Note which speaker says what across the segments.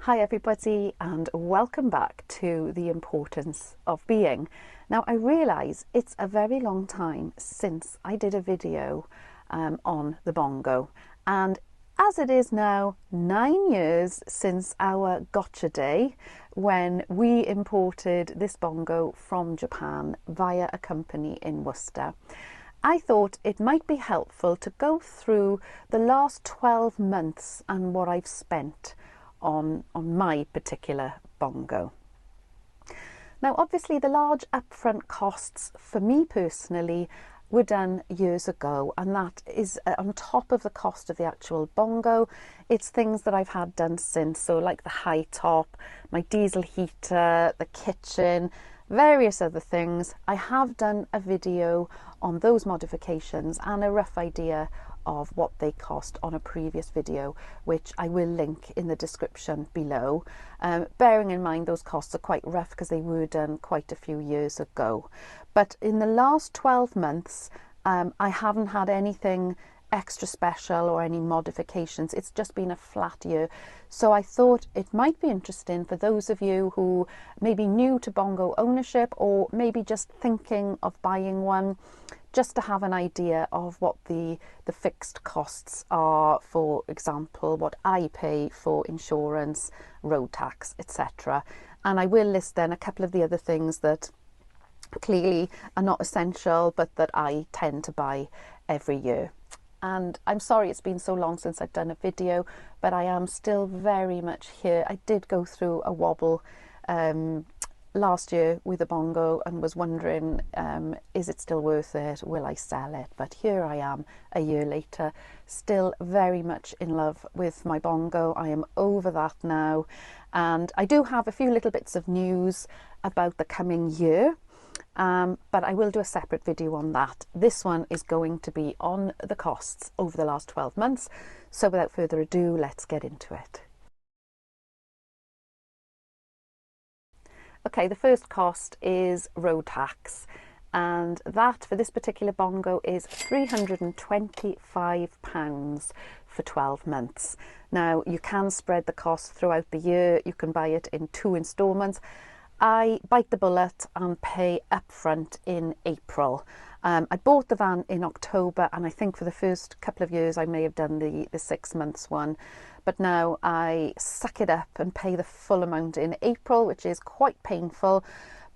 Speaker 1: Hi everybody, and welcome back to The Importance of Being. Now I realise it's a very long time since I did a video on the Bongo, and as it is now 9 years since our gotcha day when we imported this Bongo from Japan via a company in Worcester, I thought it might be helpful to go through the last 12 months and what I've spent on my particular Bongo. Now obviously the large upfront costs for me personally were done years ago, and that is on top of the cost of the actual Bongo. It's things that I've had done since, so like the high top, my diesel heater, the kitchen, various other things. I have done a video on those modifications and a rough idea of what they cost on a previous video, which I will link in the description below. Bearing in mind those costs are quite rough because they were done quite a few years ago. But in the last 12 months, I haven't had anything extra special or any modifications. It's just been a flat year. So I thought it might be interesting for those of you who may be new to Bongo ownership, or maybe just thinking of buying one, just to have an idea of what the fixed costs are. For example, what I pay for insurance, road tax, etc. And I will list then a couple of the other things that clearly are not essential but that I tend to buy every year. And I'm sorry it's been so long since I've done a video, but I am still very much here. I did go through a wobble last year with a Bongo and was wondering, is it still worth it? Will I sell it? But here I am a year later, still very much in love with my Bongo. I am over that now. And I do have a few little bits of news about the coming year. But I will do a separate video on that. This one is going to be on the costs over the last 12 months. So without further ado, let's get into it. Okay, the first cost is road tax, and that for this particular Bongo is £325 for 12 months. Now you can spread the cost throughout the year. You can buy it in 2 instalments. I bite the bullet and pay upfront in April. I bought the van in October, and I think for the first couple of years I may have done the 6 months one, but now I suck it up and pay the full amount in April, which is quite painful.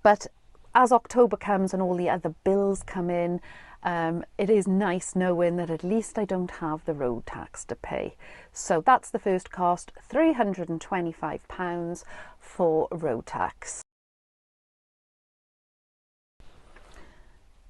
Speaker 1: But as October comes and all the other bills come in, it is nice knowing that at least I don't have the road tax to pay. So that's the first cost, £325 for road tax.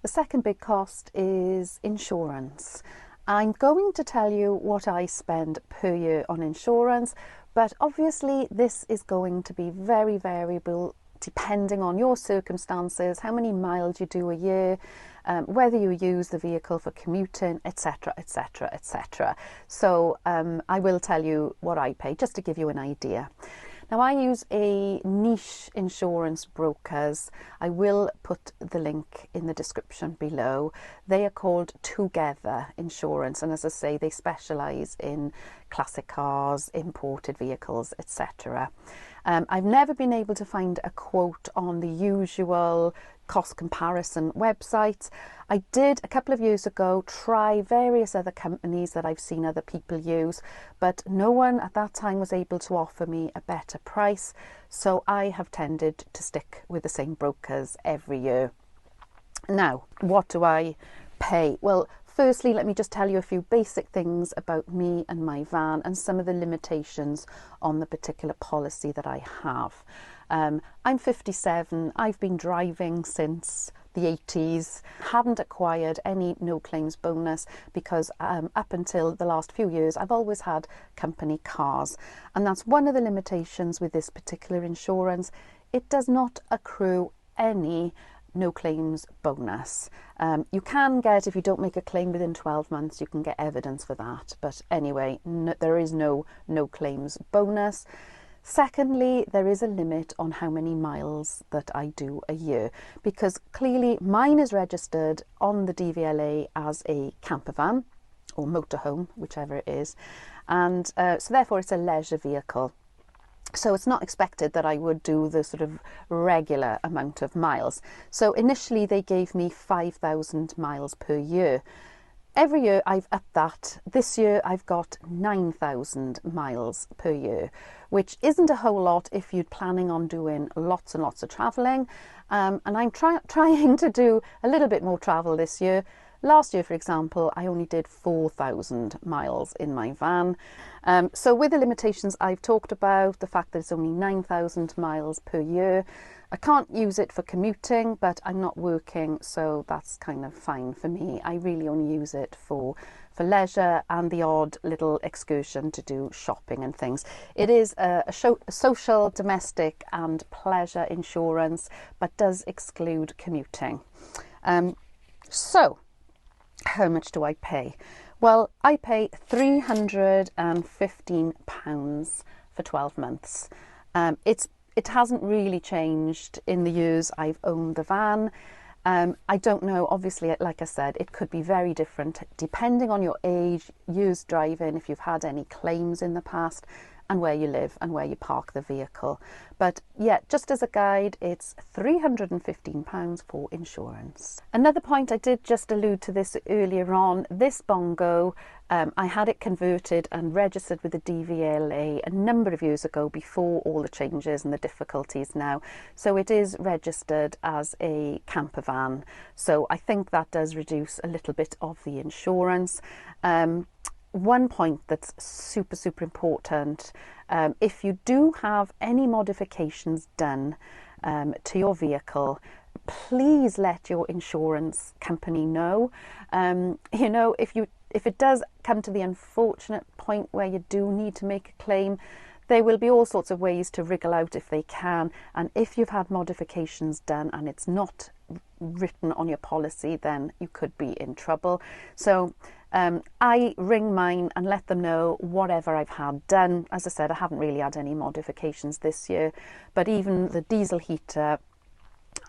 Speaker 1: The second big cost is insurance. I'm going to tell you what I spend per year on insurance, but obviously this is going to be very variable depending on your circumstances, how many miles you do a year, whether you use the vehicle for commuting, etc, etc, etc. So I will tell you what I pay just to give you an idea. Now I use a niche insurance brokers. I will put the link in the description below. They are called Together Insurance, and as I say, they specialise in classic cars, imported vehicles, etc. I've never been able to find a quote on the usual cost comparison websites. I did a couple of years ago try various other companies that I've seen other people use, but no one at that time was able to offer me a better price, so I have tended to stick with the same brokers every year. Now, what do I pay? Well, firstly, let me just tell you a few basic things about me and my van and some of the limitations on the particular policy that I have. I'm 57, I've been driving since the 80s, haven't acquired any no claims bonus because up until the last few years I've always had company cars, and that's one of the limitations with this particular insurance. It does not accrue any no claims bonus. You can get, if you don't make a claim within 12 months, you can get evidence for that, but anyway, there is no claims bonus. Secondly, there is a limit on how many miles that I do a year, because clearly mine is registered on the DVLA as a camper van or motorhome, whichever it is, and so therefore it's a leisure vehicle. So it's not expected that I would do the sort of regular amount of miles. So initially they gave me 5,000 miles per year. Every year I've upped that. This year I've got 9,000 miles per year, which isn't a whole lot if you're planning on doing lots and lots of travelling. And I'm trying to do a little bit more travel this year. Last year, for example, I only did 4,000 miles in my van. So with the limitations I've talked about, the fact that it's only 9,000 miles per year, I can't use it for commuting, but I'm not working, so that's kind of fine for me. I really only use it for leisure and the odd little excursion to do shopping and things. It is a social, domestic and pleasure insurance, but does exclude commuting. So how much do I pay? Well, I pay £315 for 12 months. It hasn't really changed in the years I've owned the van. I don't know, obviously, like I said, it could be very different depending on your age, years driving, if you've had any claims in the past, and where you live and where you park the vehicle. But yeah, just as a guide, it's £315 for insurance. Another point, I did just allude to this earlier on, this Bongo, I had it converted and registered with the DVLA a number of years ago before all the changes and the difficulties now. So it is registered as a camper van. So I think that does reduce a little bit of the insurance. One point that's super important, if you do have any modifications done to your vehicle, please let your insurance company know. You know, if it does come to the unfortunate point where you do need to make a claim, there will be all sorts of ways to wriggle out if they can. And if you've had modifications done and it's not written on your policy, then you could be in trouble. So I ring mine and let them know whatever I've had done. As I said, I haven't really had any modifications this year, but even the diesel heater,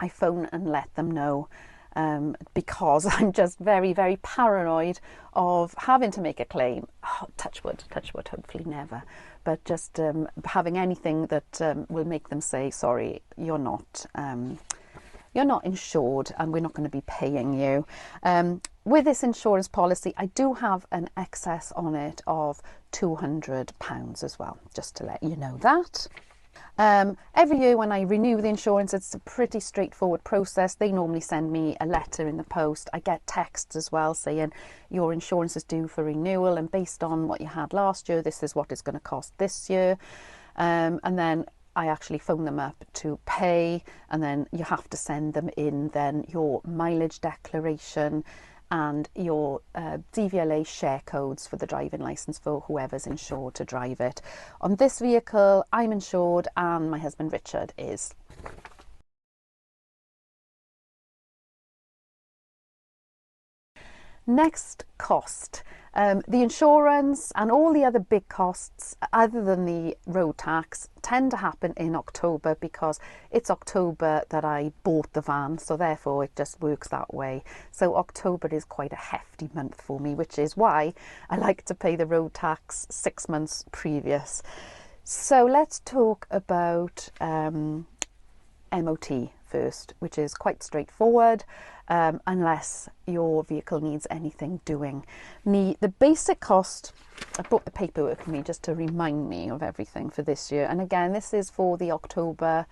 Speaker 1: I phone and let them know, because I'm just very paranoid of having to make a claim. Oh, touch wood, hopefully never. But just having anything that will make them say, sorry, you're not insured and we're not going to be paying you. With this insurance policy, I do have an excess on it of £200 as well, just to let you know that. Every year when I renew the insurance, it's a pretty straightforward process. They normally send me a letter in the post. I get texts as well saying your insurance is due for renewal, and based on what you had last year, this is what it's going to cost this year. And then I actually phone them up to pay, and then you have to send them in then your mileage declaration and your DVLA share codes for the driving licence for whoever's insured to drive it. On this vehicle, I'm insured and my husband Richard is. Next cost. The insurance and all the other big costs other than the road tax tend to happen in October, because it's October that I bought the van, so therefore it just works that way. So October is quite a hefty month for me, which is why I like to pay the road tax 6 months previous. So let's talk about MOT first, which is quite straightforward. Unless your vehicle needs anything doing. The basic cost, I brought the paperwork with me just to remind me of everything for this year, and again this is for the October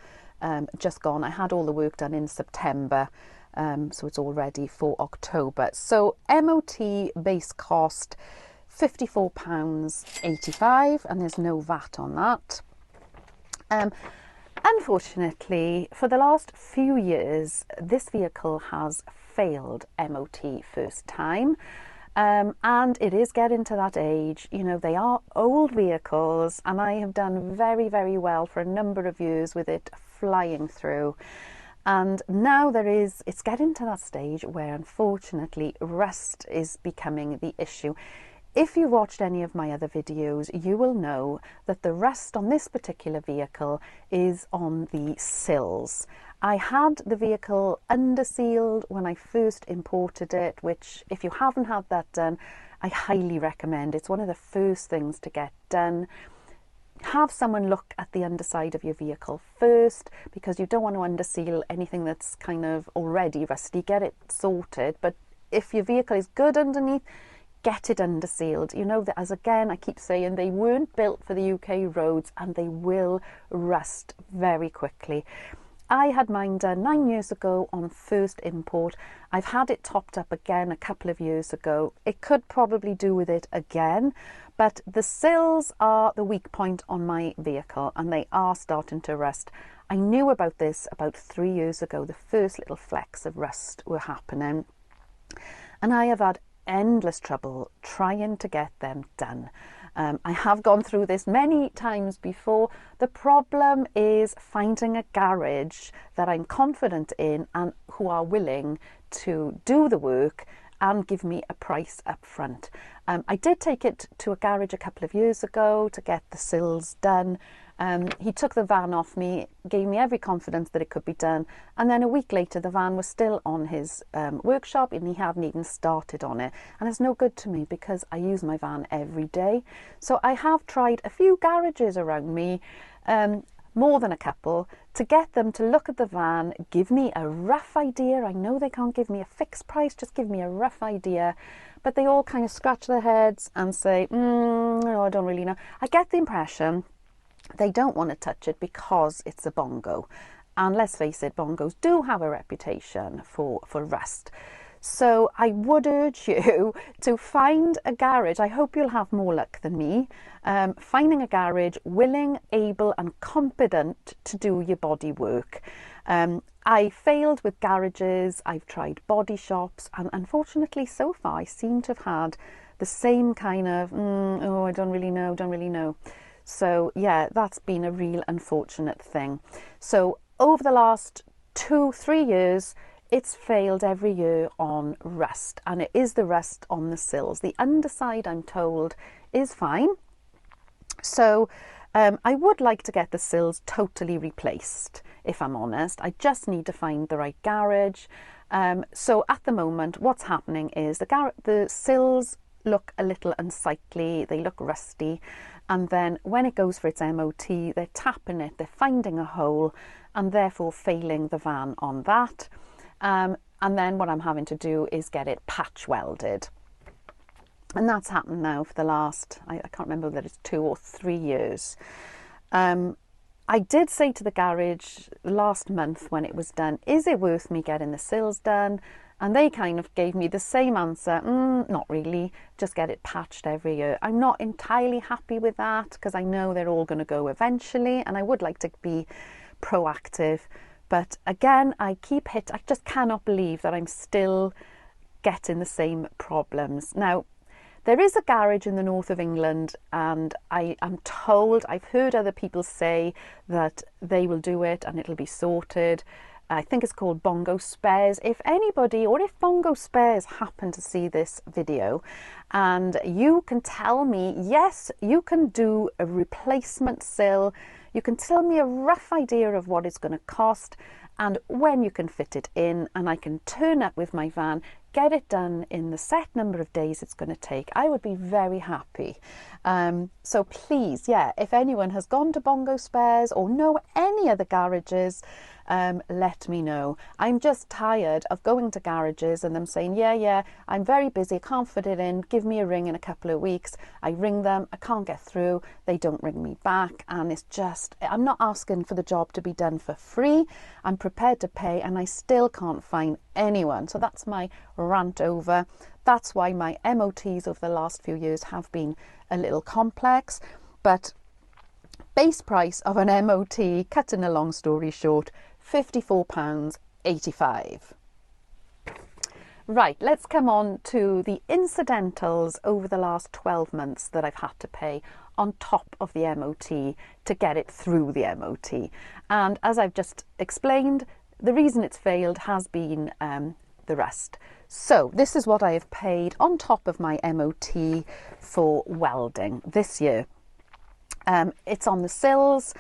Speaker 1: just gone. I had all the work done in September, so it's all ready for October. So MOT base cost £54.85, and there's no VAT on that. Unfortunately, for the last few years, this vehicle has failed MOT first time, and it is getting to that age. You know, they are old vehicles, and I have done very well for a number of years with it flying through. And now it's getting to that stage where unfortunately rust is becoming the issue. If you've watched any of my other videos, you will know that the rust on this particular vehicle is on the sills. I had the vehicle under-sealed when I first imported it, which if you haven't had that done, I highly recommend. It's one of the first things to get done. have someone look at the underside of your vehicle first, because you don't want to underseal anything that's kind of already rusty. Get it sorted, but if your vehicle is good underneath, get it undersealed. You know that, as again I keep saying, they weren't built for the UK roads and they will rust very quickly. I had mine done 9 years ago on first import. I've had it topped up again a couple of years ago. It could probably do with it again, but the sills are the weak point on my vehicle and they are starting to rust. I knew about this about 3 years ago. The first little flecks of rust were happening, and I have had endless trouble trying to get them done. I have gone through this many times before. The problem is finding a garage that I'm confident in and who are willing to do the work and give me a price up front. I did take it to a garage a couple of years ago to get the sills done. He took the van off me, gave me every confidence that it could be done, and then a week later the van was still on his workshop and he hadn't even started on it. And it's no good to me because I use my van every day. So I have tried a few garages around me, more than a couple, to get them to look at the van, give me a rough idea. I know they can't give me a fixed price, just give me a rough idea, but they all kind of scratch their heads and say, no, I don't really know. I get the impression they don't want to touch it because it's a Bongo. And let's face it, Bongos do have a reputation for rust. So I would urge you to find a garage. I hope you'll have more luck than me. Finding a garage willing, able and competent to do your body work. I failed with garages, I've tried body shops, and unfortunately so far I seem to have had the same kind of, oh, I don't really know. So yeah, that's been a real unfortunate thing. So over the last 2-3 years, it's failed every year on rust, and it is the rust on the sills. The underside, I'm told, is fine. So I would like to get the sills totally replaced, if I'm honest. I just need to find the right garage. So at the moment, what's happening is the sills look a little unsightly, they look rusty, and then when it goes for its MOT, they're tapping it, they're finding a hole, and therefore failing the van on that. And then what I'm having to do is get it patch welded. And that's happened now for the last, I can't remember whether it's 2 or 3 years. I did say to the garage last month when it was done, is it worth me getting the sills done? And they kind of gave me the same answer, not really, just get it patched every year. I'm not entirely happy with that because I know they're all going to go eventually, and I would like to be proactive. But again, I just cannot believe that I'm still getting the same problems. Now, there is a garage in the north of England, and I am told, I've heard other people say that they will do it and it'll be sorted. I think it's called Bongo Spares. If anybody, or if Bongo Spares happen to see this video and you can tell me, yes, you can do a replacement sill, you can tell me a rough idea of what it's going to cost and when you can fit it in, and I can turn up with my van, get it done in the set number of days it's going to take, I would be very happy. So please, yeah, if anyone has gone to Bongo Spares or know any other garages, let me know. I'm just tired of going to garages and them saying, yeah, I'm very busy, I can't fit it in, give me a ring in a couple of weeks. I ring them, I can't get through, they don't ring me back, and it's just, I'm not asking for the job to be done for free. I'm prepared to pay, and I still can't find anyone. So that's my rant over. That's why my MOTs over the last few years have been a little complex, but base price of an MOT, cutting a long story short, £54.85. Right, let's come on to the incidentals over the last 12 months that I've had to pay on top of the MOT to get it through the MOT. And as I've just explained, the reason it's failed has been the rust. So this is what I have paid on top of my MOT for welding this year. It's on the sills.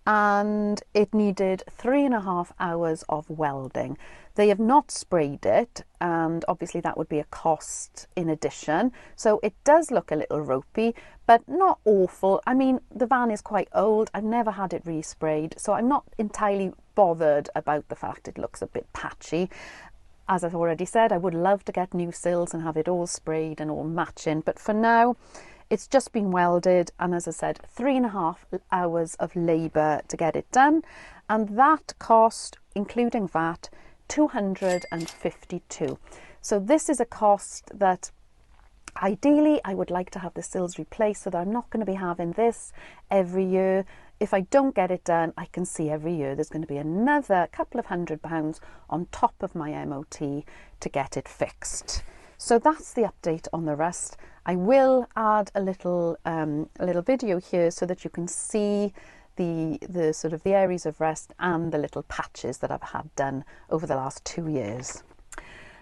Speaker 1: and it needed 3.5 hours of welding. They have not sprayed it, and obviously that would be a cost in addition. So it does look a little ropey, but not awful. I mean, the van is quite old. I've never had it resprayed, so I'm not entirely bothered about the fact it looks a bit patchy. As I've already said, I would love to get new sills and have it all sprayed and all matching, but for now, it's just been welded, and as I said, 3.5 hours of labour to get it done, and that cost, including VAT, 252. So this is a cost that ideally I would like to have the sills replaced, so that I'm not going to be having this every year. If I don't get it done, I can see every year there's going to be another couple of £100 on top of my MOT to get it fixed. So that's the update on the rust. I will add a little video here so that you can see the sort of the areas of rust and the little patches that I've had done over the last 2 years.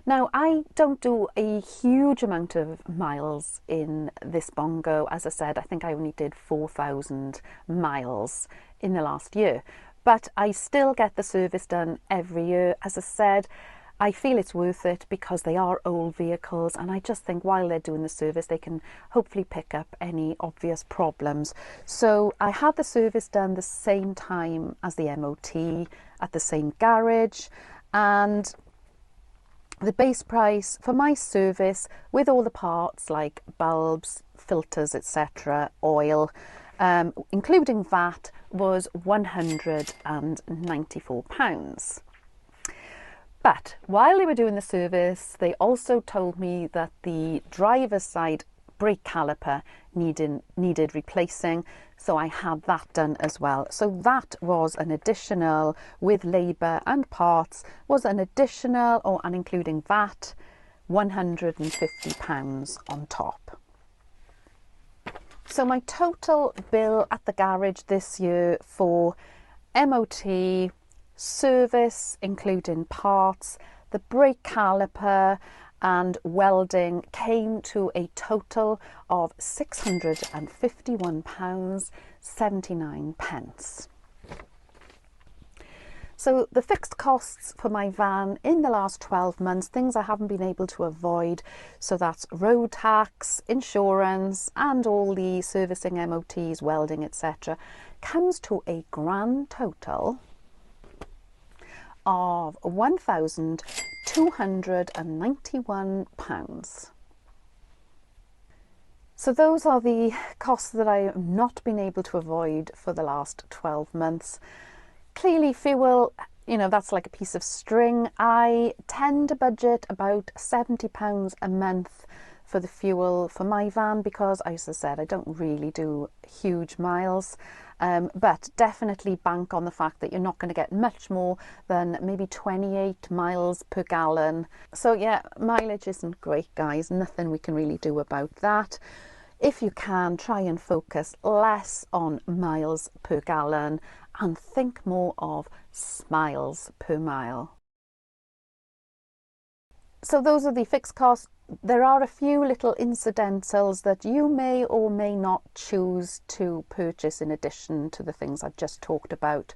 Speaker 1: Now, I don't do a huge amount of miles in this Bongo. As I said, I think I only did 4,000 miles in the last year, but I still get the service done every year. As I said, I feel it's worth it because they are old vehicles, and I just think while they're doing the service they can hopefully pick up any obvious problems. So I had the service done the same time as the MOT at the same garage, and the base price for my service with all the parts like bulbs, filters, etc., oil, including VAT, was £194. But while they were doing the service, they also told me that the driver's side brake caliper needed replacing, so I had that done as well. So that was an additional, with labour and parts, was an additional, and including VAT, £150 on top. So my total bill at the garage this year for MOT, service, including parts, the brake caliper and welding, came to a total of £651.79. So the fixed costs for my van in the last 12 months, things I haven't been able to avoid, so that's road tax, insurance and all the servicing, MOTs, welding, etc., comes to a grand total of £1,291. So those are the costs that I have not been able to avoid for the last 12 months. Clearly fuel, that's like a piece of string. I tend to budget about £70 a month for the fuel for my van because, as I said, I don't really do huge miles. But definitely bank on the fact that you're not going to get much more than maybe 28 miles per gallon. So yeah, mileage isn't great, guys. Nothing we can really do about that. If you can, try and focus less on miles per gallon and think more of smiles per mile. So those are the fixed costs. There are a few little incidentals that you may or may not choose to purchase in addition to the things I've just talked about,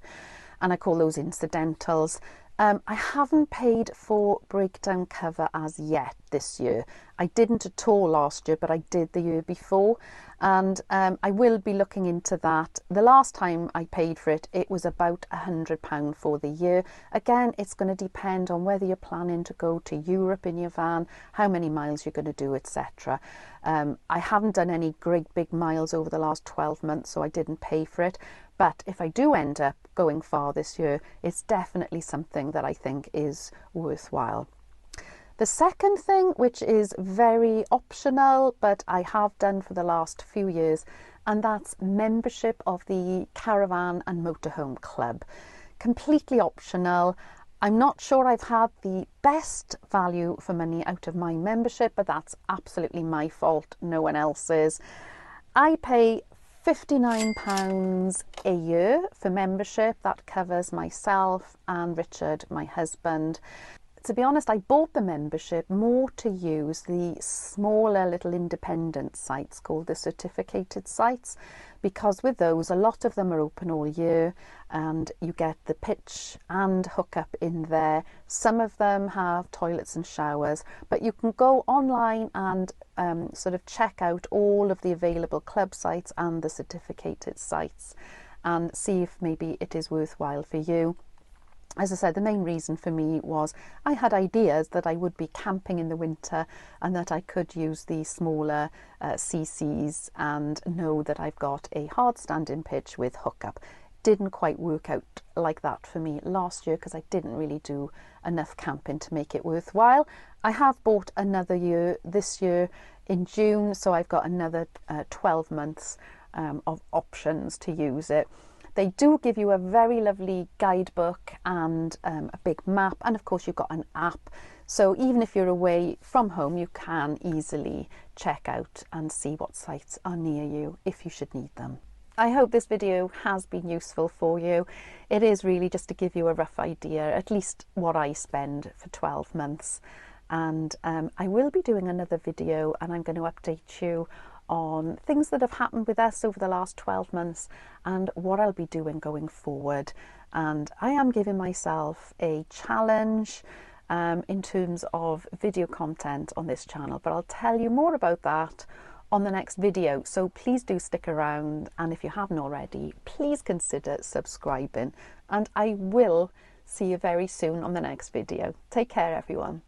Speaker 1: and I call those incidentals. I haven't paid for breakdown cover as yet this year. I didn't at all last year, but I did the year before, and I will be looking into that. The last time I paid for it, it was about £100 for the year. Again, it's going to depend on whether you're planning to go to Europe in your van, how many miles you're going to do, etc. I haven't done any great big miles over the last 12 months, so I didn't pay for it. But if I do end up going far this year, it's definitely something that I think is worthwhile. The second thing, which is very optional, but I have done for the last few years, and that's membership of the Caravan and Motorhome Club. Completely optional. I'm not sure I've had the best value for money out of my membership, but that's absolutely my fault, no one else's. I pay £59 a year for membership. That covers myself and Richard, my husband. to be honest, I bought the membership more to use the smaller little independent sites called the certificated sites, because with those, a lot of them are open all year and you get the pitch and hookup in there. Some of them have toilets and showers, but you can go online and sort of check out all of the available club sites and the certificated sites and see if maybe it is worthwhile for you. As I said, the main reason for me was I had ideas that I would be camping in the winter and that I could use the smaller CCs and know that I've got a hard standing pitch with hookup. Didn't quite work out like that for me last year because I didn't really do enough camping to make it worthwhile. I have bought another year this year in June, so I've got another 12 months of options to use it. They do give you a very lovely guidebook and a big map, and of course you've got an app, so even if you're away from home you can easily check out and see what sites are near you if you should need them. I hope this video has been useful for you. It is really just to give you a rough idea, at least what I spend for 12 months. And I will be doing another video and I'm going to update you on things that have happened with us over the last 12 months and what I'll be doing going forward. And I am giving myself a challenge in terms of video content on this channel, but I'll tell you more about that on the next video, so please do stick around, and if you haven't already, please consider subscribing, and I will see you very soon on the next video. Take care, everyone.